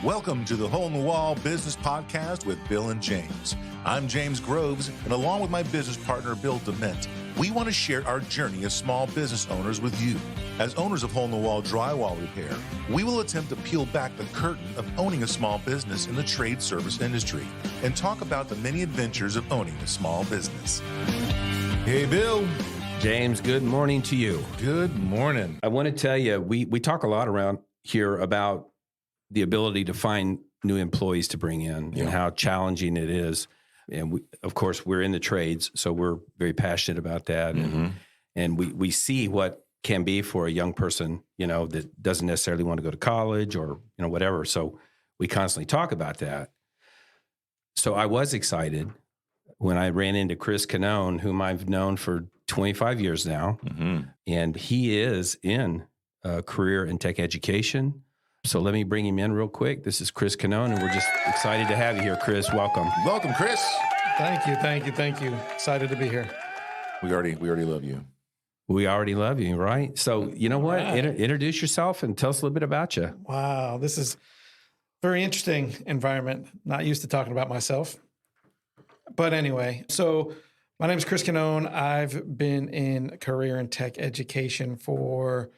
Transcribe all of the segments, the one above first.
Welcome to the Hole in the Wall Business Podcast with Bill and James. I'm James Groves, and along with my business partner, Bill Dement, we want to share our journey as small business owners with you. As owners of Hole in the Wall drywall repair, we will attempt to peel back the curtain of owning a small business in the trade service industry and talk about the many adventures of owning a small business. Hey, Bill. James, good morning to you. Good morning. I want to tell you, we talk a lot around here about the ability to find new employees to bring in and how challenging it is. And we, of course, we're in the trades, so we're very passionate about that. And we see what can be for a young person, that doesn't necessarily want to go to college or, whatever. So we constantly talk about that. So I was excited when I ran into Chris Canone, whom I've known for 25 years now. And he is in Career and Tech Education. So let me bring him in real quick. This is Chris Canone, and we're just excited to have you here, Chris. Welcome. Welcome, Chris. Thank you. Excited to be here. We already love you. We already love you, right? So you know what? Introduce yourself and tell us a little bit about you. Wow, this is very interesting environment. Not used to talking about myself. But anyway, so my name is Chris Canone. I've been in Career and Tech Education for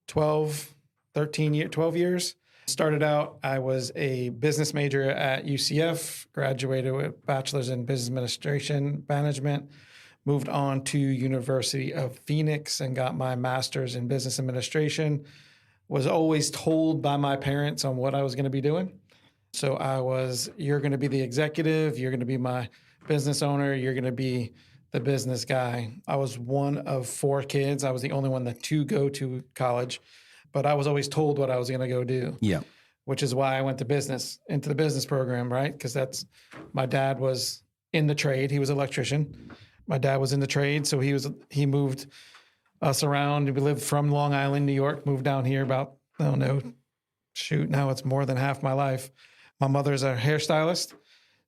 12 years. Started out, I was a business major at UCF, graduated with bachelor's in business administration management, moved on to University of Phoenix and got my master's in business administration. Was always told by my parents on what I was going to be doing. So you're going to be the executive, you're going to be my business owner, you're going to be the business guy. I was one of 4 kids. I was the only one to go to college. But I was always told what I was going to go do. Yeah. Which is why I went into the business program, right? Because my dad was in the trade. He was an electrician. My dad was in the trade. So he moved us around. We lived from Long Island, New York, moved down here about, now it's more than half my life. My mother's a hairstylist.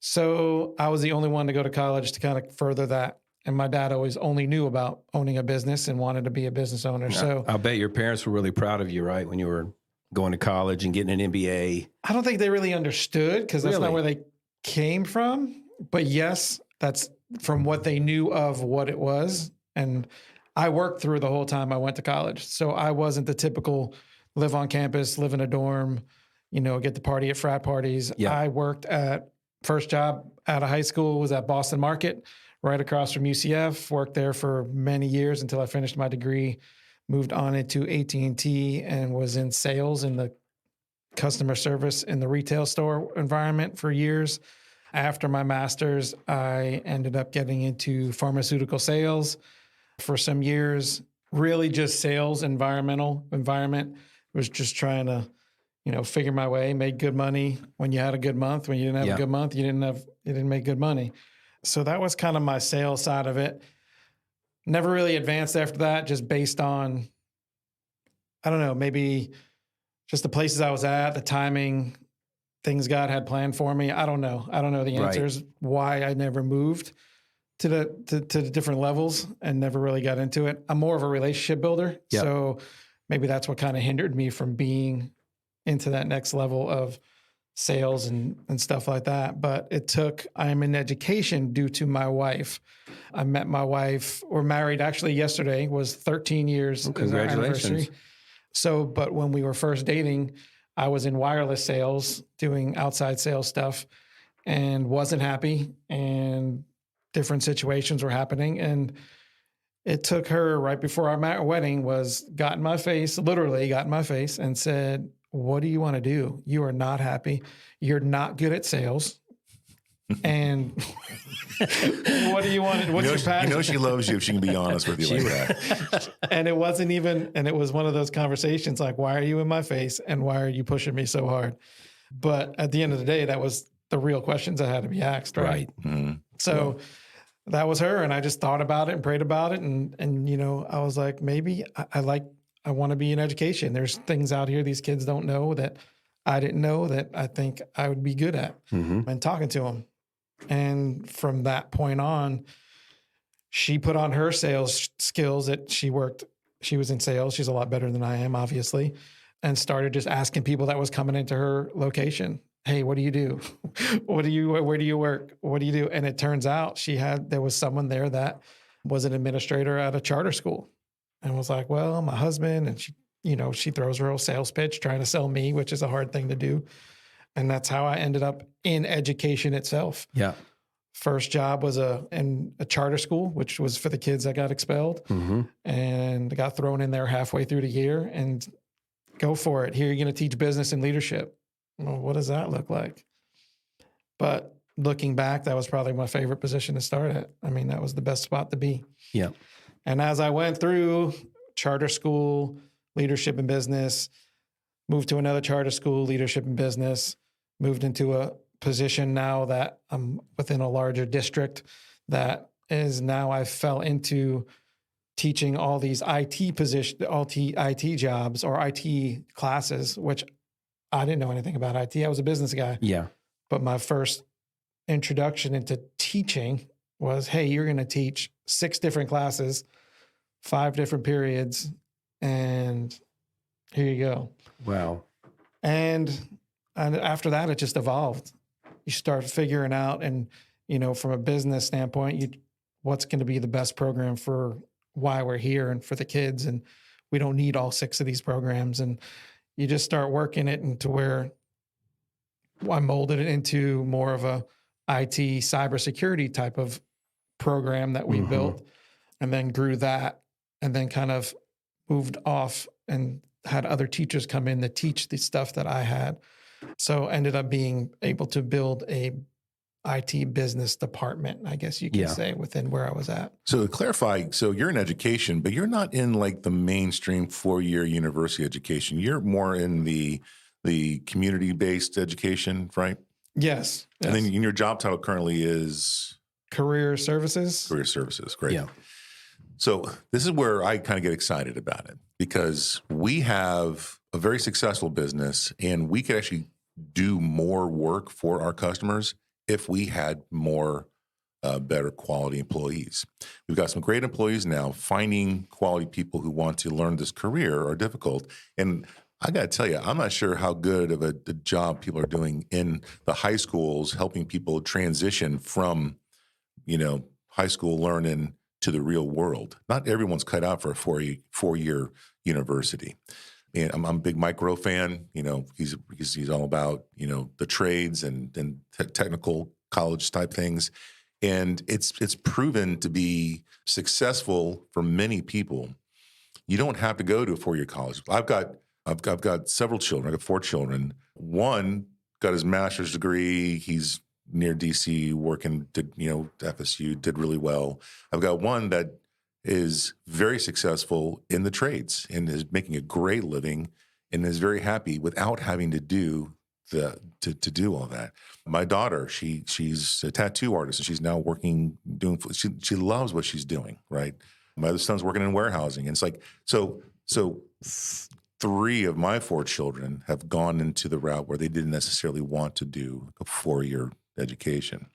So I was the only one to go to college to kind of further that. And my dad always only knew about owning a business and wanted to be a business owner. So I'll bet your parents were really proud of you, right? When you were going to college and getting an MBA. I don't think they really understood because that's not where they came from. But yes, that's from what they knew of what it was. And I worked through the whole time I went to college. So I wasn't the typical live on campus, live in a dorm, get to party at frat parties. Yeah. I worked first job out of high school was at Boston Market, right across from UCF, worked there for many years until I finished my degree, moved on into AT&T and was in sales in the customer service in the retail store environment for years. After my master's, I ended up getting into pharmaceutical sales for some years, really just sales environment, was just trying to, figure my way, made good money when you had a good month. When you didn't have a good month, you didn't make good money. So that was kind of my sales side of it. Never really advanced after that, just based on, I don't know, maybe just the places I was at, the timing, things God had planned for me. I don't know the answers, why I never moved to the different levels and never really got into it. I'm more of a relationship builder. Yep. So maybe that's what kind of hindered me from being into that next level of sales and stuff like that. But I'm in education due to my wife. I met my wife, we're married actually yesterday, was 13 years. Congratulations. So, but when we were first dating, I was in wireless sales, doing outside sales stuff and wasn't happy and different situations were happening. And it took her right before our wedding got in my face and said, "What do you want to do? You are not happy. You're not good at sales. And what do you want? What's your passion?" She loves you if she can be honest with you like that. And it was one of those conversations like, why are you in my face? And why are you pushing me so hard? But at the end of the day, that was the real questions that had to be asked. Right. Mm-hmm. So that was her. And I just thought about it and prayed about it. And I was like, maybe I want to be in education. There's things out here these kids don't know that I didn't know that I think I would be good at and talking to them. And from that point on, she put on her sales skills that she was in sales. She's a lot better than I am, obviously. and started just asking people that was coming into her location, hey, what do you do? Where do you work? What do you do? And it turns out there was someone there that was an administrator at a charter school and was like, well, my husband, and she throws her whole sales pitch trying to sell me, which is a hard thing to do. And that's how I ended up in education itself. Yeah. First job was in a charter school, which was for the kids that got expelled, and got thrown in there halfway through the year and go for it. Here, you're going to teach business and leadership. Well, what does that look like? But looking back, that was probably my favorite position to start at. I mean, that was the best spot to be. Yeah. And as I went through charter school, leadership and business, moved to another charter school, leadership and business, moved into a position now that I'm within a larger district that is now I fell into teaching all these IT jobs or IT classes, which I didn't know anything about IT. I was a business guy. Yeah. But my first introduction into teaching was, hey, you're going to teach 6 different classes, 5 different periods, and here you go. Wow. And after that, it just evolved. You start figuring out, and, from a business standpoint, what's going to be the best program for why we're here and for the kids. And we don't need all 6 of these programs. And you just start working it into where I molded it into more of a IT cybersecurity type of program that we built, and then grew that, and then kind of moved off and had other teachers come in to teach the stuff that I had. So ended up being able to build a IT business department, I guess you can say, within where I was at. So to clarify, so you're in education, but you're not in like the mainstream 4-year university education. You're more in the community-based education, right? Yes. And then your job title currently is? Career Services. Career Services, great. Yeah. So this is where I kind of get excited about it, because we have a very successful business and we could actually do more work for our customers if we had more better quality employees. We've got some great employees now. Finding quality people who want to learn this career are difficult. And I got to tell you, I'm not sure how good of a job people are doing in the high schools, helping people transition from, high school learning to the real world. Not everyone's cut out for a 4-year university. And I'm a big Mike Rowe fan. He's all about, the trades and technical college type things. And it's proven to be successful for many people. You don't have to go to a 4-year college. I've got several children. I've got 4 children. One got his master's degree. He's near DC working, FSU, did really well. I've got one that is very successful in the trades and is making a great living and is very happy without having to do to do all that. My daughter, she's a tattoo artist and she's now working, she loves what she's doing, right? My other son's working in warehousing. And it's like, so 3 of my 4 children have gone into the route where they didn't necessarily want to do a 4-year education.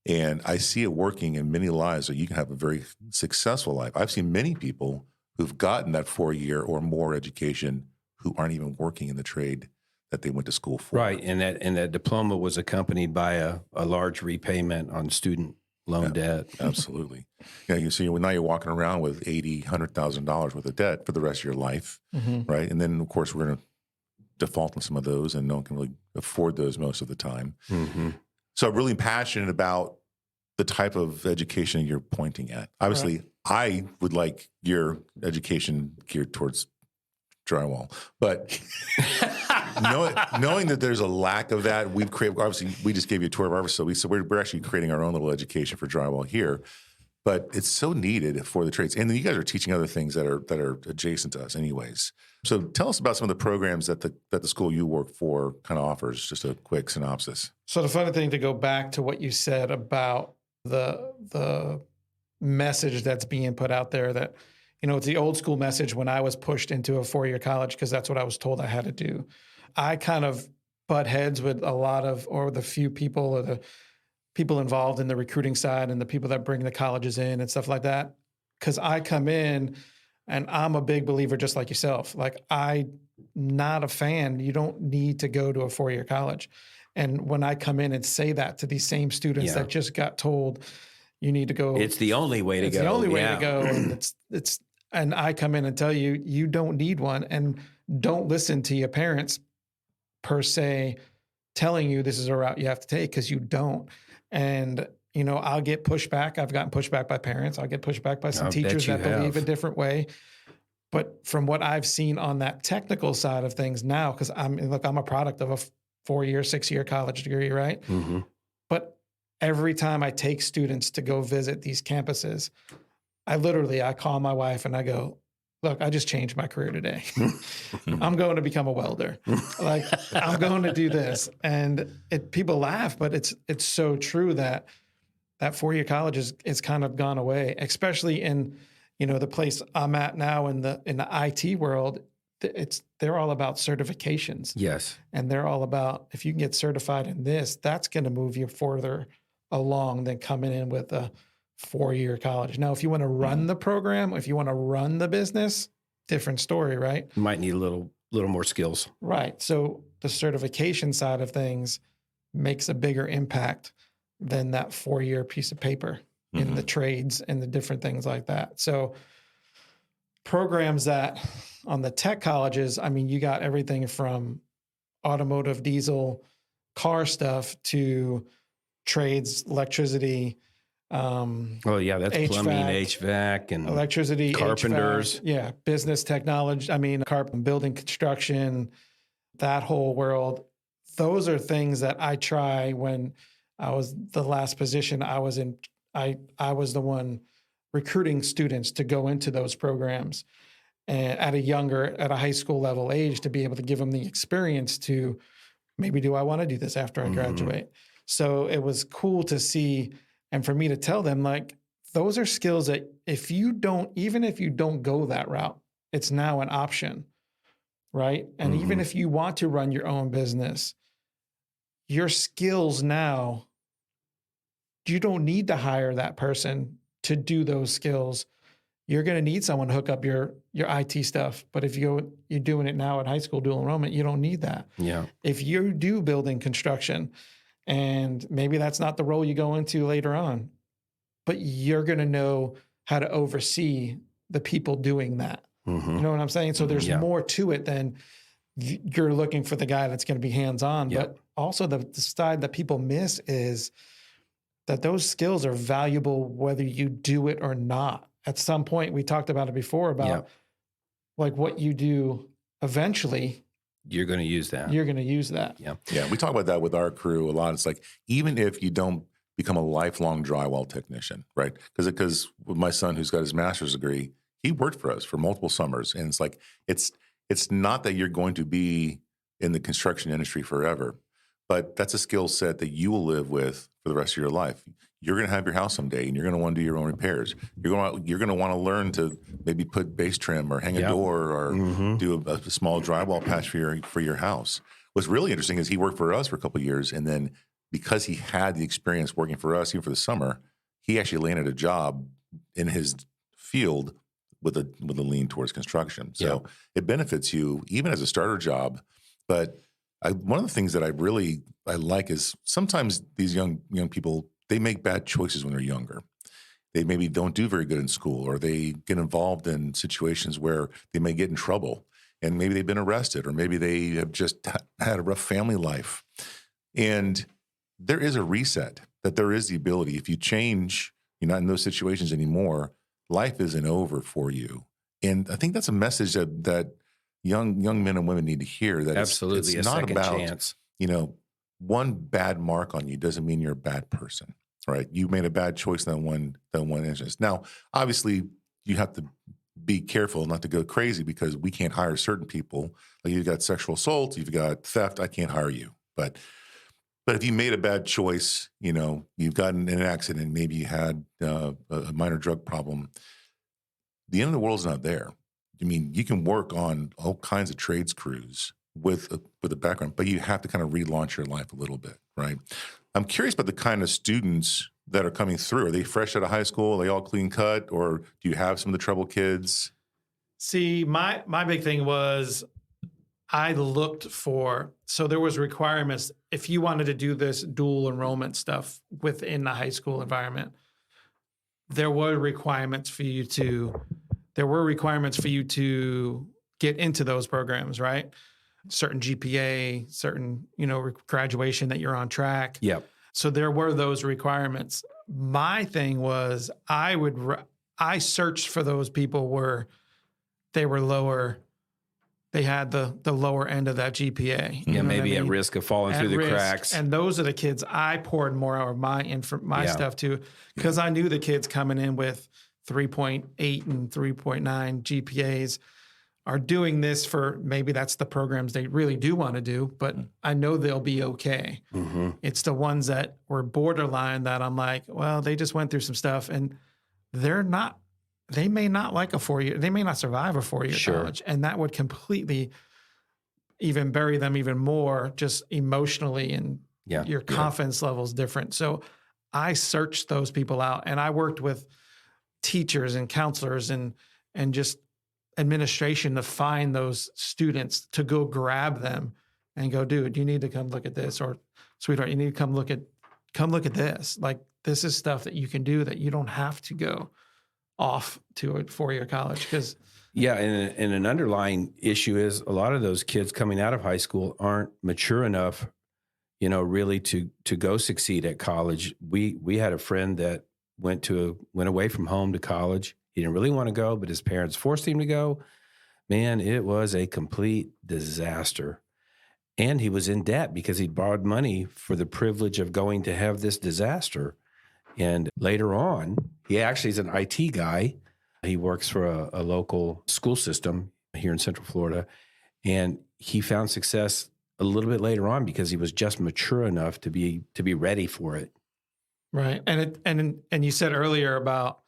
And I see it working in many lives, so you can have a very successful life. I've seen many people who've gotten that 4-year or more education who aren't even working in the trade that they went to school for. Right, and that diploma was accompanied by a large repayment on student loan debt. Absolutely. Yeah, now you're walking around with $80,000, $100,000 worth of debt for the rest of your life, right? And then, of course, we're going to default on some of those, and no one can really afford those most of the time. So I'm really passionate about the type of education you're pointing at. Obviously, right. I would like your education geared towards drywall, but knowing that there's a lack of that, we just gave you a tour of our facility, so we're actually creating our own little education for drywall here. But it's so needed for the trades, and then you guys are teaching other things that are adjacent to us, anyways. So tell us about some of the programs that the school you work for kind of offers. Just a quick synopsis. So the funny thing, to go back to what you said about the message that's being put out there, that it's the old school message when I was pushed into a 4-year college because that's what I was told I had to do. I kind of butt heads with a lot of, or the few people, or the people involved in the recruiting side and the people that bring the colleges in and stuff like that. Because I come in and I'm a big believer, just like yourself. Like, I not a fan. You don't need to go to a 4-year college. And when I come in and say that to these same students that just got told you need to go, it's the only way to go. It's the only way to go. And and I come in and tell you, you don't need one, and don't listen to your parents per se telling you this is a route you have to take, because you don't. And, you know, I'll get pushback. I've gotten pushback by parents. I'll get pushback by some teachers that believe a different way. But from what I've seen on that technical side of things now, because I'm a product of a 4-year, 6-year college degree, right? Mm-hmm. But every time I take students to go visit these campuses, I call my wife and I go, look, I just changed my career today. I'm going to become a welder. Like, I'm going to do this. And people laugh, but it's so true that 4-year college is kind of gone away, especially in, you know, the place I'm at now in the IT world. They're all about certifications. Yes. And they're all about, if you can get certified in this, that's going to move you further along than coming in with a 4-year college. Now, if you want to run the program, if you want to run the business, different story, right? You might need a little more skills. Right. So the certification side of things makes a bigger impact than that 4-year piece of paper in the trades and the different things like that. So programs that on the tech colleges, I mean, you got everything from automotive, diesel, car stuff to trades, electricity, that's HVAC, plumbing, HVAC, and electricity, carpenters. HVAC, business technology. I mean, building construction, that whole world. Those are things that I try when I was the last position I was in. I was the one recruiting students to go into those programs and at a high school level age, to be able to give them the experience to maybe, do I want to do this after I graduate? So it was cool to see. And for me to tell them, like, those are skills that even if you don't go that route, it's now an option, right? And even if you want to run your own business, your skills now, you don't need to hire that person to do those skills. You're going to need someone to hook up your IT stuff. But if you're doing it now at high school dual enrollment, you don't need that. Yeah. If you do building construction, and maybe that's not the role you go into later on, but you're going to know how to oversee the people doing that. You know what I'm saying? So there's more to it than you're looking for the guy that's going to be hands-on. But also the side that people miss is that those skills are valuable whether you do it or not. At some point, we talked about it before about like what you do eventually. You're going to use that. Yeah. We talk about that with our crew a lot. It's like, even if you don't become a lifelong drywall technician, right? Because with my son, who's got his master's degree, he worked for us for multiple summers. And it's like, it's not that you're going to be in the construction industry forever, but that's a skill set that you will live with for the rest of your life. You're going to have your house someday, and you're going to want to do your own repairs. You're going to want to learn to maybe put base trim or hang a door or do a small drywall patch for your house. What's really interesting is he worked for us for a couple of years, and then because he had the experience working for us even for the summer, he actually landed a job in his field with a lean towards construction. So it benefits you even as a starter job. But one of the things that I like is sometimes these young people, they make bad choices when they're younger. They maybe don't do very good in school, or they get involved in situations where they may get in trouble, and maybe they've been arrested, or maybe they have just had a rough family life. And there is a reset, that there is the ability. If you change, you're not in those situations anymore, life isn't over for you. And I think that's a message that young men and women need to hear, that absolutely it's not about chance. One bad mark on you doesn't mean you're a bad person, right? You made a bad choice in that one instance. Now, obviously, you have to be careful not to go crazy, because we can't hire certain people. Like, you've got sexual assault, you've got theft, I can't hire you. But if you made a bad choice, you've gotten in an accident, maybe you had a minor drug problem, the end of the world's not there. I mean, you can work on all kinds of trades crews with a background, but you have to kind of relaunch your life a little bit, right? I'm curious about the kind of students that are coming through. Are they fresh out of high school? Are they all clean cut? Or do you have some of the troubled kids? See, my big thing was I looked for, so there was requirements. If you wanted to do this dual enrollment stuff within the high school environment, there were requirements for you to get into those programs, right? Certain GPA, certain, graduation that you're on track. Yep. So there were those requirements. My thing was I searched for those people where they were lower. They had the lower end of that GPA. Yeah, maybe at risk of falling through the cracks. And those are the kids I poured more of my stuff to, because I knew the kids coming in with 3.8 and 3.9 GPAs are doing this for, maybe that's the programs they really do want to do, but I know they'll be okay. Mm-hmm. It's the ones that were borderline that I'm like, well, they just went through some stuff and they may not like a 4-year, they may not survive a 4-year college. And that would completely even bury them even more just emotionally, and your confidence level is different. So I searched those people out, and I worked with teachers and counselors and just administration to find those students, to go grab them and go, dude, you need to come look at this, or sweetheart, you need to come look at this. Like, this is stuff that you can do that you don't have to go off to a 4-year college. Because and an underlying issue is a lot of those kids coming out of high school aren't mature enough, really to go succeed at college. We had a friend that went away from home to college. He didn't really want to go, but his parents forced him to go. Man, it was a complete disaster. And he was in debt because he'd borrowed money for the privilege of going to have this disaster. And later on, he actually is an IT guy. He works for a local school system here in Central Florida. And he found success a little bit later on because he was just mature enough to be ready for it. Right. And you said earlier about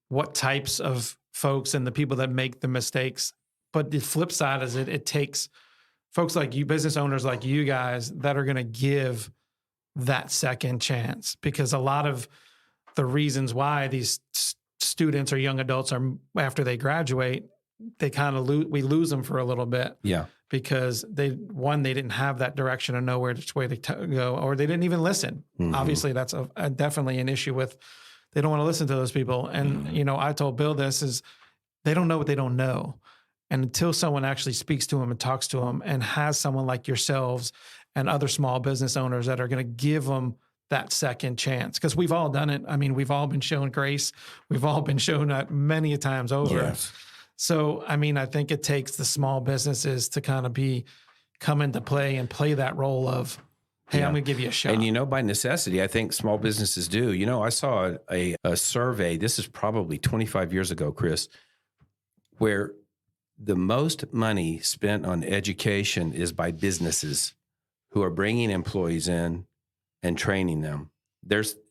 what types of folks and the people that make the mistakes. But the flip side is it takes folks like you, business owners like you guys, that are going to give that second chance, because a lot of the reasons why these students or young adults are, after they graduate, they kind of we lose them for a little bit. Yeah. Because they didn't have that direction or know which way to go, or they didn't even listen. Mm-hmm. Obviously, that's definitely an issue with, they don't want to listen to those people. And, I told Bill this is, they don't know what they don't know. And until someone actually speaks to them and talks to them and has someone like yourselves and other small business owners that are going to give them that second chance, because we've all done it. I mean, we've all been shown grace. We've all been shown that many times over. Yes. So, I mean, I think it takes the small businesses to kind of come into play and play that role of, hey, I'm going to give you a shot. And, by necessity, I think small businesses do. I saw a survey, this is probably 25 years ago, Chris, where the most money spent on education is by businesses who are bringing employees in and training them.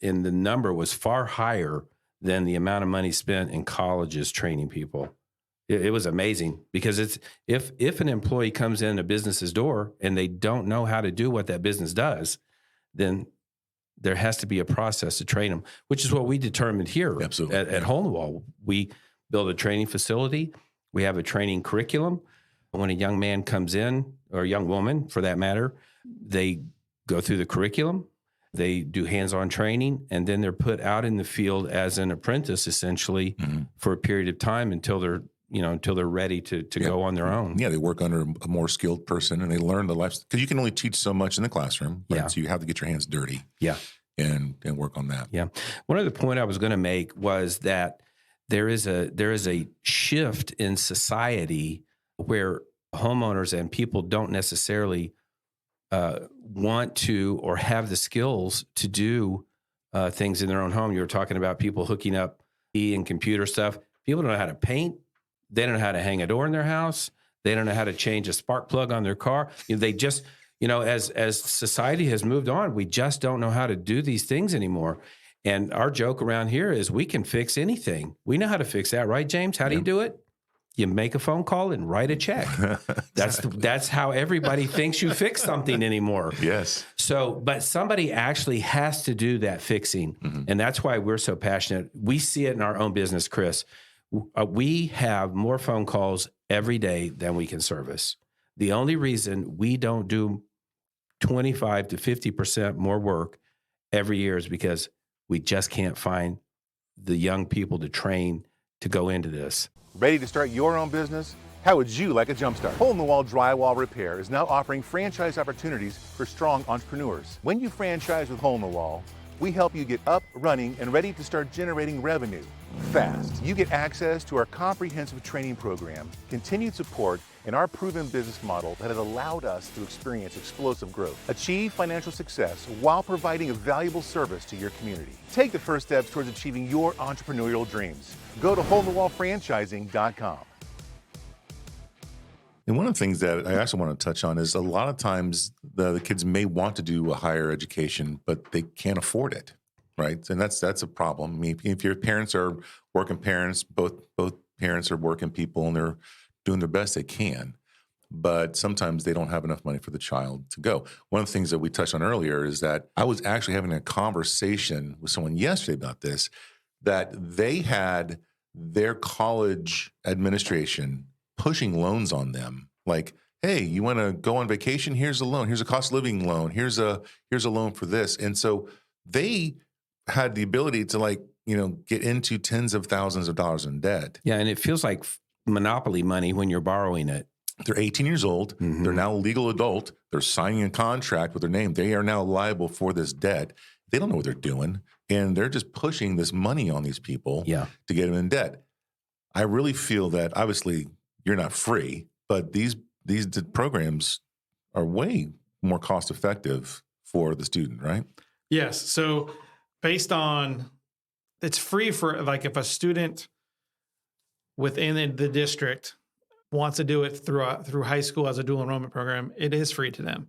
And the number was far higher than the amount of money spent in colleges training people. It was amazing, because it's if an employee comes in a business's door and they don't know how to do what that business does, then there has to be a process to train them, which is what we determined here at Hole in the Wall. We build a training facility. We have a training curriculum. When a young man comes in, or a young woman for that matter, they go through the curriculum, they do hands-on training, and then they're put out in the field as an apprentice, essentially, for a period of time until they're ready to go on their own. Yeah, they work under a more skilled person, and they learn the life, because you can only teach so much in the classroom, right? Yeah. So you have to get your hands dirty. Yeah. And work on that. Yeah. One other point I was going to make was that there is a shift in society where homeowners and people don't necessarily want to or have the skills to do things in their own home. You were talking about people hooking up and computer stuff. People don't know how to paint. They don't know how to hang a door in their house. They don't know how to change a spark plug on their car. They just, as society has moved on, we just don't know how to do these things anymore. And our joke around here is we can fix anything. We know how to fix that, right, James? How do you do it? You make a phone call and write a check. That's how everybody thinks you fix something anymore. Yes. So, but somebody actually has to do that fixing. Mm-hmm. And that's why we're so passionate. We see it in our own business, Chris. We have more phone calls every day than we can service. The only reason we don't do 25 to 50% more work every year is because we just can't find the young people to train to go into this. Ready to start your own business? How would you like a jumpstart? Hole-in-the-Wall Drywall Repair is now offering franchise opportunities for strong entrepreneurs. When you franchise with Hole-in-the-Wall, we help you get up, running, and ready to start generating revenue fast. You get access to our comprehensive training program, continued support, and our proven business model that has allowed us to experience explosive growth. Achieve financial success while providing a valuable service to your community. Take the first steps towards achieving your entrepreneurial dreams. Go to holeinthewallfranchising.com. And one of the things that I also want to touch on is a lot of times the kids may want to do a higher education, but they can't afford it, right? And that's a problem. I mean, if your parents are working parents, both parents are working people, and they're doing their best they can, but sometimes they don't have enough money for the child to go. One of the things that we touched on earlier is that I was actually having a conversation with someone yesterday about this, that they had their college administration pushing loans on them. Like, hey, you want to go on vacation? Here's a loan. Here's a cost of living loan. Here's a loan for this. And so they had the ability to get into tens of thousands of dollars in debt. Yeah. And it feels like monopoly money when you're borrowing it. They're 18 years old. Mm-hmm. They're now a legal adult. They're signing a contract with their name. They are now liable for this debt. They don't know what they're doing. And they're just pushing this money on these people to get them in debt. I really feel that obviously you're not free, but these programs are way more cost effective for the student, right? Yes. So based on, it's free for, like, if a student within the district wants to do it through high school as a dual enrollment program, it is free to them.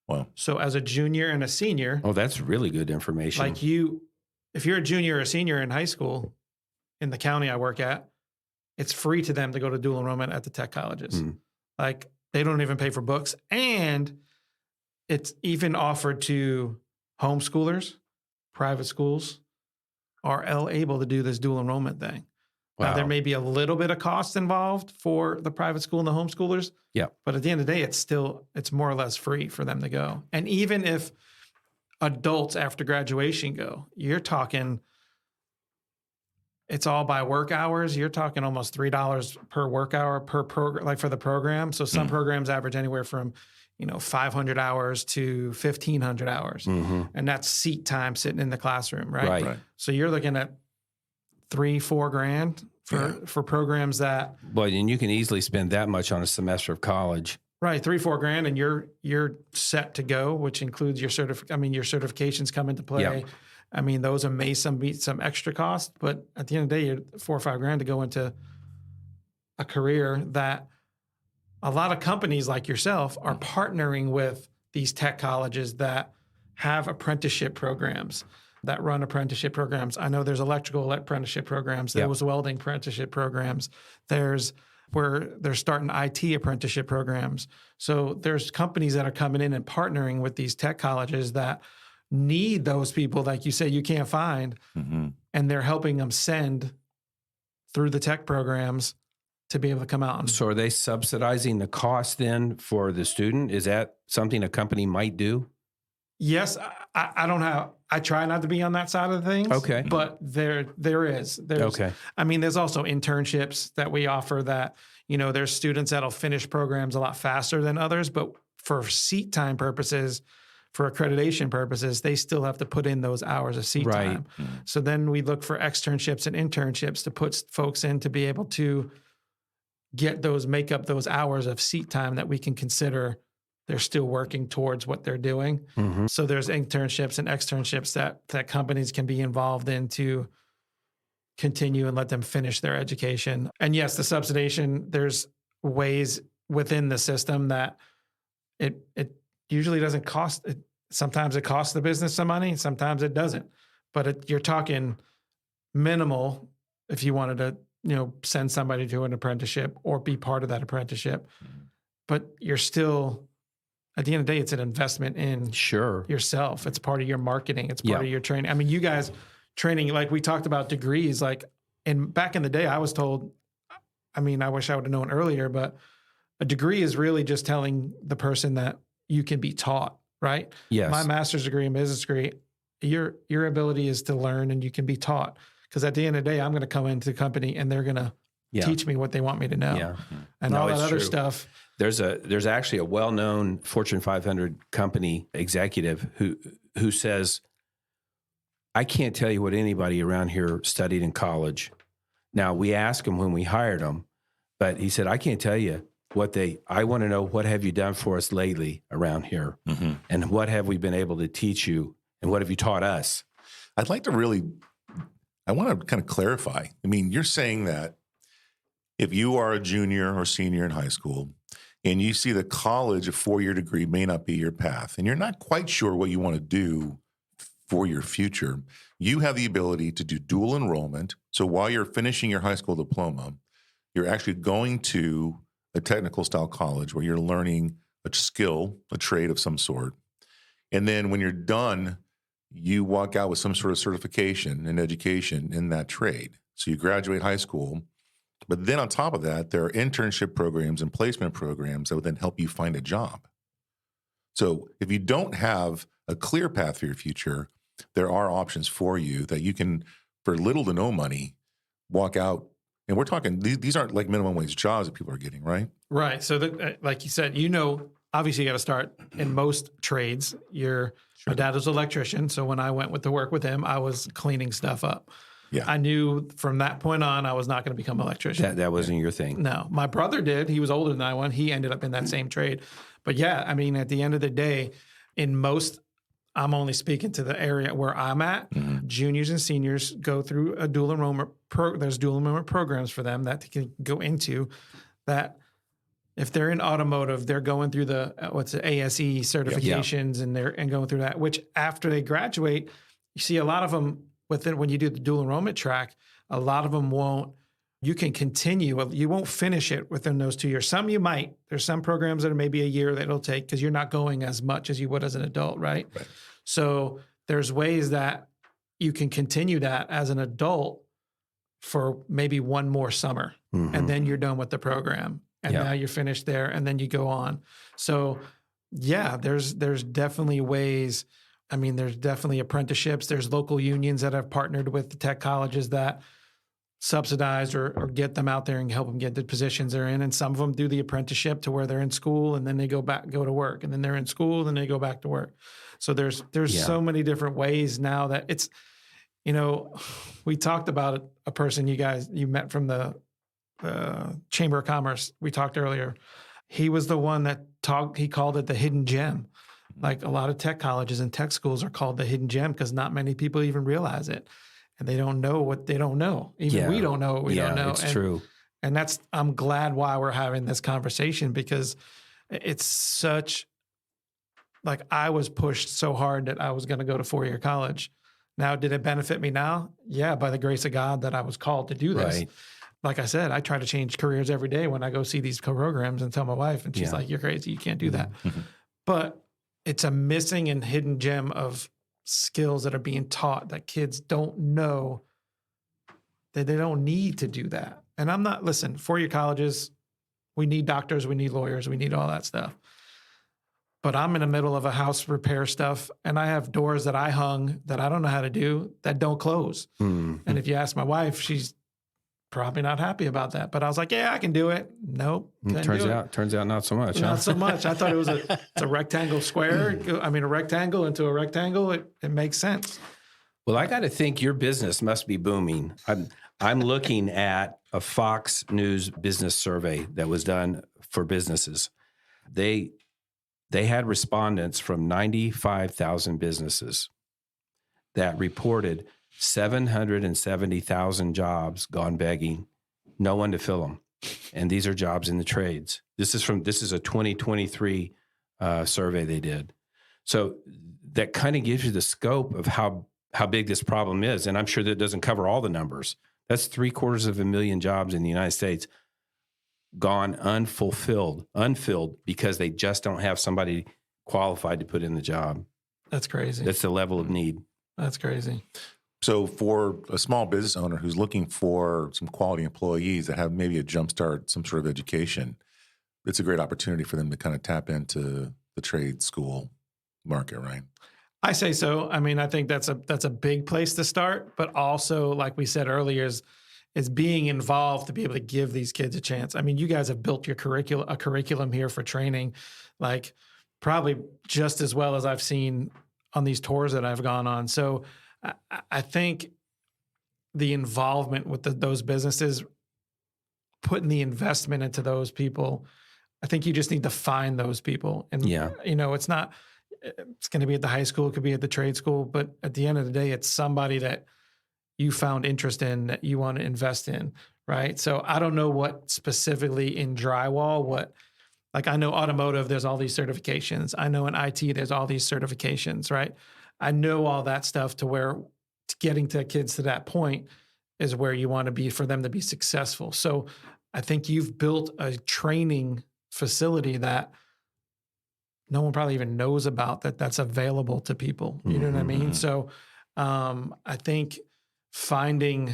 Wow. So as a junior and a senior. Oh, that's really good information. Like if you're a junior or a senior in high school in the county I work at, it's free to them to go to dual enrollment at the tech colleges. Mm. Like, they don't even pay for books. And it's even offered to homeschoolers, private schools are able to do this dual enrollment thing. Wow. Now, there may be a little bit of cost involved for the private school and the homeschoolers. Yeah. But at the end of the day, it's more or less free for them to go. And even if adults after graduation go, you're talking, it's all by work hours. You're talking almost $3 per work hour per program, like for the program. So some programs average anywhere from 500 hours to 1,500 hours. Mm-hmm. And that's seat time sitting in the classroom, right? So you're looking at $3,000-4,000 for programs that. But and you can easily spend that much on a semester of college. Right, $3,000-4,000, and you're set to go, which includes your certifications come into play. Yep. I mean, those may be some extra cost, but at the end of the day, you're $4,000 or $5,000 to go into a career that a lot of companies like yourself are partnering with these tech colleges that have apprenticeship programs, that run apprenticeship programs. I know there's electrical apprenticeship programs. There was welding apprenticeship programs. There's where they're starting IT apprenticeship programs. So there's companies that are coming in and partnering with these tech colleges that need those people, like you say, you can't find, and they're helping them send through the tech programs to be able to come out. So are they subsidizing the cost then for the student? Is that something a company might do? Yes, I try not to be on that side of things. Okay. But there is. Okay. I mean, there's also internships that we offer that, there's students that'll finish programs a lot faster than others, but for seat time purposes, for accreditation purposes, they still have to put in those hours of seat time. So then we look for externships and internships to put folks in to be able to make up those hours of seat time that we can consider they're still working towards what they're doing. Mm-hmm. So there's internships and externships that companies can be involved in to continue and let them finish their education. And yes, the subsidization, there's ways within the system that it usually doesn't cost. Sometimes it costs the business some money, sometimes it doesn't. But you're talking minimal if you wanted to, send somebody to an apprenticeship or be part of that apprenticeship. But you're still, at the end of the day, it's an investment in yourself. It's part of your marketing. It's part of your training. I mean, you guys training, like we talked about degrees, back in the day, I was told, I mean, I wish I would have known earlier, but a degree is really just telling the person that you can be taught, right? Yes. My master's degree and business degree, your ability is to learn and you can be taught. Because at the end of the day, I'm going to come into the company and they're going to teach me what they want me to know. Yeah. And all that other stuff. There's actually a well-known Fortune 500 company executive who says, I can't tell you what anybody around here studied in college. Now, we asked him when we hired him, but he said, I can't tell you I want to know, what have you done for us lately around here? Mm-hmm. And what have we been able to teach you? And what have you taught us? I want to kind of clarify. I mean, you're saying that if you are a junior or senior in high school and you see the college, a 4-year degree may not be your path, and you're not quite sure what you want to do for your future, you have the ability to do dual enrollment. So while you're finishing your high school diploma, you're actually going to a technical style college where you're learning a skill, a trade of some sort. And then when you're done, you walk out with some sort of certification and education in that trade. So you graduate high school, but then on top of that, there are internship programs and placement programs that would then help you find a job. So if you don't have a clear path for your future, there are options for you that you can, for little to no money, walk out. And we're talking, these aren't like minimum wage jobs that people are getting, right? Right. So like you said, obviously you got to start in most trades. My dad was an electrician. So when I went to work with him, I was cleaning stuff up. Yeah. I knew from that point on, I was not going to become an electrician. That wasn't your thing. No, my brother did. He was older than I was. He ended up in that same trade. But yeah, I mean, at the end of the day, I'm only speaking to the area where I'm at. Mm-hmm. Juniors and seniors go through a dual enrollment. There's dual enrollment programs for them that they can go into. That if they're in automotive, they're going through the ASE certifications and going through that. Which after they graduate, you see a lot of them when you do the dual enrollment track. A lot of them won't. You can continue. You won't finish it within those 2 years. Some you might. There's some programs that are maybe a year that it'll take because you're not going as much as you would as an adult, right? So there's ways that you can continue that as an adult for maybe one more summer, and then you're done with the program, and now you're finished there, and then you go on. So yeah, there's definitely ways. I mean, there's definitely apprenticeships. There's local unions that have partnered with the tech colleges that subsidize or get them out there and help them get the positions they're in. And some of them do the apprenticeship to where they're in school and then they go to work, and then they're in school and then they go back to work. So there's so many different ways now that it's, we talked about a person you met from the Chamber of Commerce. We talked earlier. He was the one that he called it the hidden gem. Like a lot of tech colleges and tech schools are called the hidden gem because not many people even realize it. And they don't know what they don't know. Even we don't know what we don't know. It's true. And I'm glad why we're having this conversation, because it's such, like, I was pushed so hard that I was going to go to 4-year college. Now, did it benefit me now? Yeah, by the grace of God that I was called to do this. Right. Like I said, I try to change careers every day when I go see these programs and tell my wife, and she's like, you're crazy. You can't do that. But it's a missing and hidden gem of skills that are being taught that kids don't know, that they don't need to do that. And 4-year colleges, we need doctors, we need lawyers, we need all that stuff. But I'm in the middle of a house repair stuff, and I have doors that I hung that I don't know how to do that don't close. And if you ask my wife, she's probably not happy about that. But I was like, yeah, I can do it. Nope. Turns out not so much. Not so much. I thought it was it's a rectangle square. I mean, a rectangle into a rectangle. It makes sense. Well, I got to think your business must be booming. I'm looking at a Fox News business survey that was done for businesses. They had respondents from 95,000 businesses that reported 770,000 jobs gone begging, no one to fill them. And these are jobs in the trades. This is a 2023 survey they did. So that kind of gives you the scope of how big this problem is. And I'm sure that doesn't cover all the numbers. That's 750,000 jobs in the United States gone unfilled because they just don't have somebody qualified to put in the job. That's crazy. That's the level of need. That's crazy. So for a small business owner who's looking for some quality employees that have maybe a jump start, some sort of education, it's a great opportunity for them to kind of tap into the trade school market, right? I say so. I mean, I think that's a big place to start, but also, like we said earlier, is being involved to be able to give these kids a chance. I mean, you guys have built your curriculum here for training, like probably just as well as I've seen on these tours that I've gone on. So I think the involvement with those businesses, putting the investment into those people, I think you just need to find those people. And, it's going to be at the high school, it could be at the trade school, but at the end of the day, it's somebody that you found interest in that you want to invest in, right? So I don't know what specifically in drywall, like I know automotive, there's all these certifications. I know in IT, there's all these certifications, right? I know all that stuff to where getting to kids to that point is where you want to be for them to be successful. So I think you've built a training facility that no one probably even knows about that's available to people. You know what I mean? So I think finding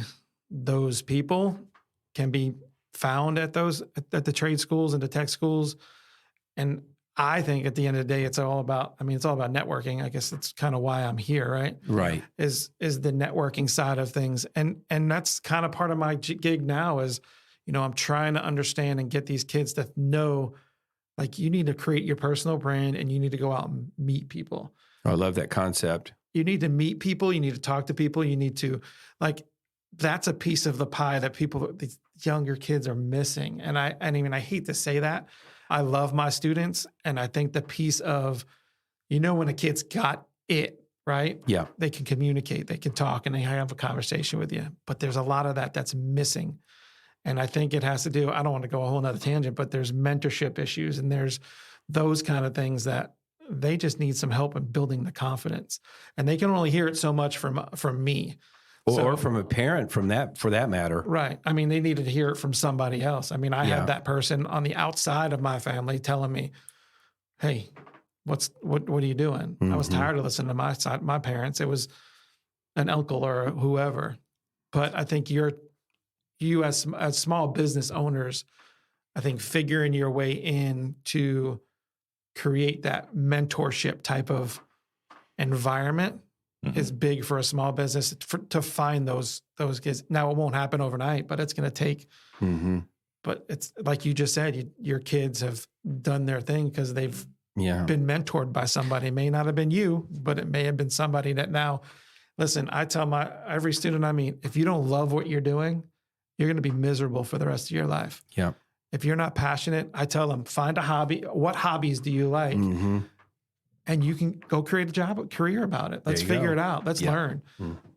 those people can be found at the trade schools and the tech schools. And I think at the end of the day, it's all about networking. I guess that's kind of why I'm here, right? Right. Is the networking side of things. And that's kind of part of my gig now is, I'm trying to understand and get these kids to know, like, you need to create your personal brand and you need to go out and meet people. I love that concept. You need to meet people. You need to talk to people. You need to, that's a piece of the pie that these younger kids are missing. And I hate to say that. I love my students. And I think the piece of, when a kid's got it, right? Yeah. They can communicate, they can talk, and they have a conversation with you. But there's a lot of that's missing. And I think it has to do, I don't want to go a whole nother tangent, but there's mentorship issues and there's those kind of things that they just need some help in building the confidence. And they can only hear it so much from me. Or from a parent for that matter. Right. I mean, they needed to hear it from somebody else. I mean, I had that person on the outside of my family telling me, hey, what are you doing? I was tired of listening to my parents. It was an uncle or whoever. But I think you as small business owners, I think figuring your way in to create that mentorship type of environment is big for a small business to find those kids. Now, it won't happen overnight, but it's going to take, but it's like you just said, your kids have done their thing because they've been mentored by somebody. It may not have been you, but it may have been somebody that now, listen, I tell every student I meet, if you don't love what you're doing, you're going to be miserable for the rest of your life. Yeah. If you're not passionate, I tell them, find a hobby. What hobbies do you like? And you can go create a career about it. Let's figure it out. Let's learn.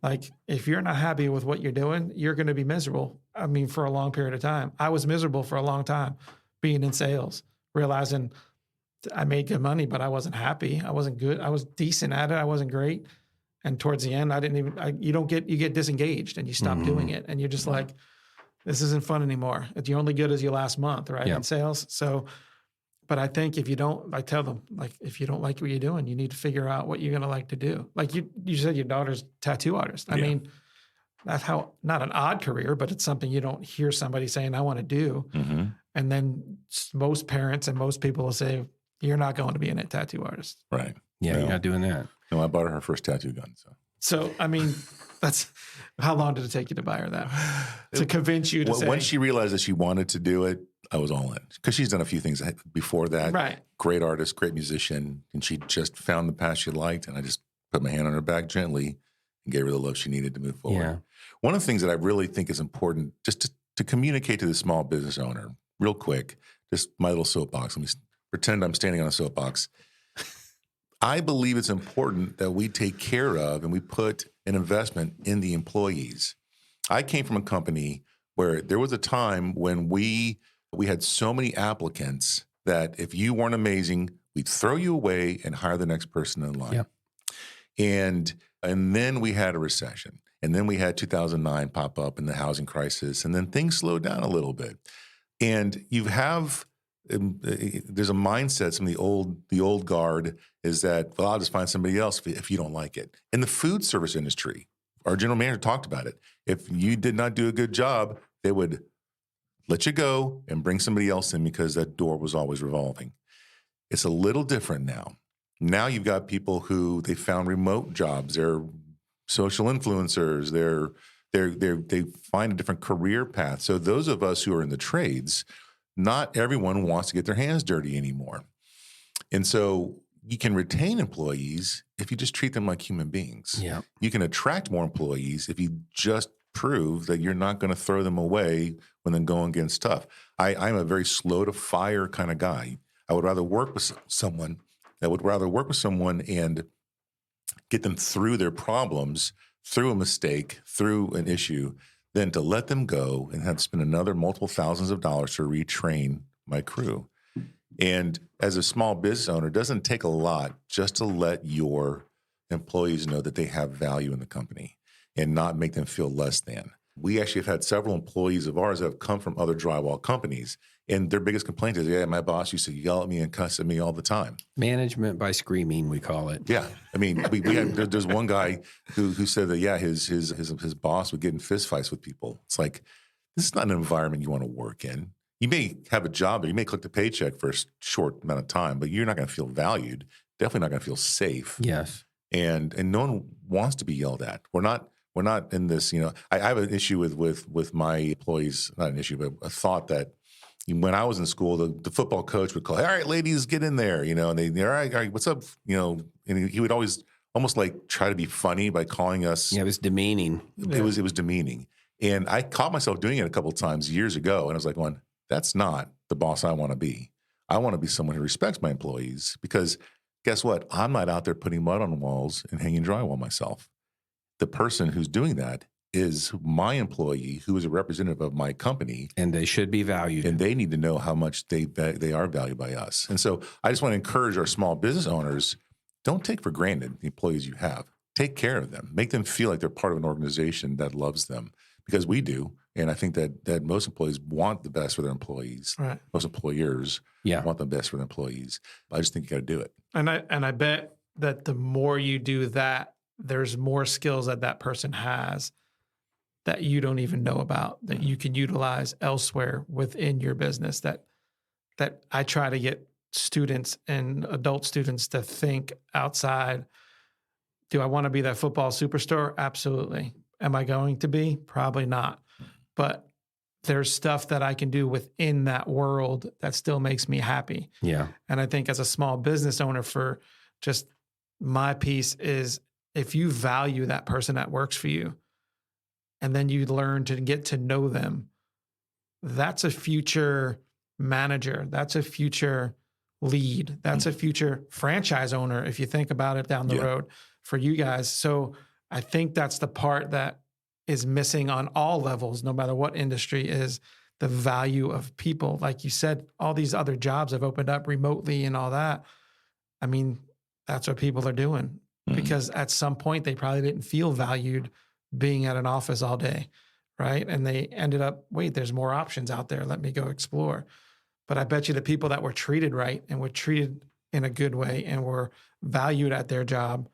Like, if you're not happy with what you're doing, you're going to be miserable. I mean, for a long period of time. I was miserable for a long time being in sales, realizing I made good money, but I wasn't happy. I wasn't good. I was decent at it. I wasn't great. And towards the end, you get disengaged and you stop doing it. And you're just like, this isn't fun anymore. You're only good as your last month, right? In sales. So, but I think I tell them, like, if you don't like what you're doing, you need to figure out what you're going to like to do. Like you said, your daughter's a tattoo artist. I mean, that's not an odd career, but it's something you don't hear somebody saying, I want to do. And then most parents and most people will say, you're not going to be a tattoo artist. Right. Yeah, you're not doing that. No, I bought her first tattoo gun. So I mean, how long did it take you to buy her that? To convince you to say? Once she realized that she wanted to do it, I was all in. Because she's done a few things before that. Right. Great artist, great musician. And she just found the path she liked. And I just put my hand on her back gently and gave her the love she needed to move forward. Yeah. One of the things that I really think is important, just to communicate to the small business owner, real quick, just my little soapbox. Let me pretend I'm standing on a soapbox. I believe it's important that we take care of and we put an investment in the employees. I came from a company where there was a time when we had so many applicants that if you weren't amazing, we'd throw you away and hire the next person in line. Yep. And then we had a recession. And then we had 2009 pop up and the housing crisis. And then things slowed down a little bit. And there's a mindset, some of the old guard is that, well, I'll just find somebody else if you don't like it. In the food service industry, our general manager talked about it. If you did not do a good job, they would let you go and bring somebody else in because that door was always revolving. It's a little different now. Now you've got people who they found remote jobs. They're social influencers. They find a different career path. So those of us who are in the trades, not everyone wants to get their hands dirty anymore. And so you can retain employees if you just treat them like human beings. Yeah. You can attract more employees if you just prove that you're not going to throw them away when the going gets tough. I'm a very slow to fire kind of guy. I would rather work with someone and get them through their problems, through a mistake, through an issue, than to let them go and have to spend another multiple thousands of dollars to retrain my crew. And as a small business owner, it doesn't take a lot just to let your employees know that they have value in the company and not make them feel less than. We actually have had several employees of ours that have come from other drywall companies, and their biggest complaint is, my boss used to yell at me and cuss at me all the time. Management by screaming, we call it. Yeah. I mean, there's one guy who said that, his boss would get in fistfights with people. It's like, this is not an environment you want to work in. You may have a job, or you may collect a paycheck for a short amount of time, but you're not going to feel valued. Definitely not going to feel safe. Yes. And no one wants to be yelled at. We're not in this, I have an issue with my employees, not an issue, but a thought that when I was in school, the football coach would call, all right, ladies, get in there, and they're all right, what's up? And he would always almost like try to be funny by calling us. Yeah, it was demeaning. It was demeaning. And I caught myself doing it a couple of times years ago. And I was like, that's not the boss I want to be. I want to be someone who respects my employees, because guess what? I'm not out there putting mud on walls and hanging drywall myself. The person who's doing that is my employee, who is a representative of my company. And they should be valued. And they need to know how much they are valued by us. And so I just want to encourage our small business owners, don't take for granted the employees you have. Take care of them. Make them feel like they're part of an organization that loves them, because we do. And I think that most employees want the best for their employees. Right. Most employers want the best for their employees. I just think you got to do it. And I bet that the more you do that, there's more skills that person has that you don't even know about, that you can utilize elsewhere within your business. That I try to get students and adult students to think outside. Do I want to be that football superstar? Absolutely. Am I going to be? Probably not. But there's stuff that I can do within that world that still makes me happy. Yeah. And I think as a small business owner, for just my piece is, if you value that person that works for you, and then you learn to get to know them, that's a future manager. That's a future lead. That's a future franchise owner, if you think about it down the road for you guys. So I think that's the part that is missing on all levels, no matter what industry, is the value of people. Like you said, all these other jobs have opened up remotely and all that. I mean, that's what people are doing, because at some point they probably didn't feel valued being at an office all day, right? And they ended up, wait, there's more options out there. Let me go explore. But I bet you the people that were treated right and were treated in a good way and were valued at their job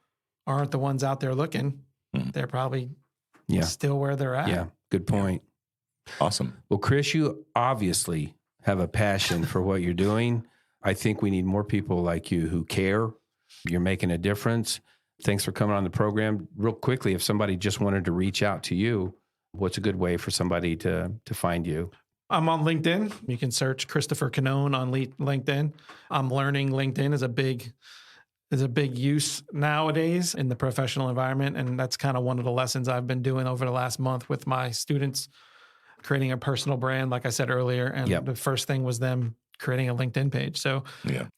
aren't the ones out there looking. They're probably still where they're at. Yeah, good point. Awesome. Well, Chris, you obviously have a passion for what you're doing. I think we need more people like you who care. You're making a difference. Thanks for coming on the program. Real quickly, if somebody just wanted to reach out to you, what's a good way for somebody to find you? I'm on LinkedIn. You can search Christopher Canone on LinkedIn. I'm learning LinkedIn is a big use nowadays in the professional environment. And that's kind of one of the lessons I've been doing over the last month with my students, creating a personal brand, like I said earlier. And the first thing was them creating a LinkedIn page. So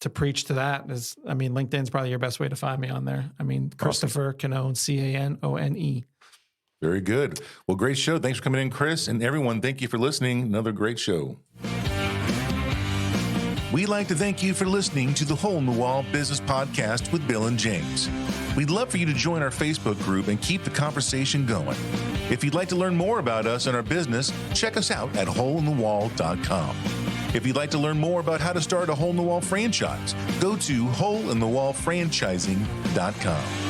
to preach to that is, LinkedIn's probably your best way to find me on there. Christopher Canone, Canone. Very good. Well, great show. Thanks for coming in, Chris. And everyone, thank you for listening. Another great show. We'd like to thank you for listening to the Hole in the Wall Business Podcast with Bill and James. We'd love for you to join our Facebook group and keep the conversation going. If you'd like to learn more about us and our business, check us out at holeinthewall.com. If you'd like to learn more about how to start a Hole in the Wall franchise, go to holeinthewallfranchising.com.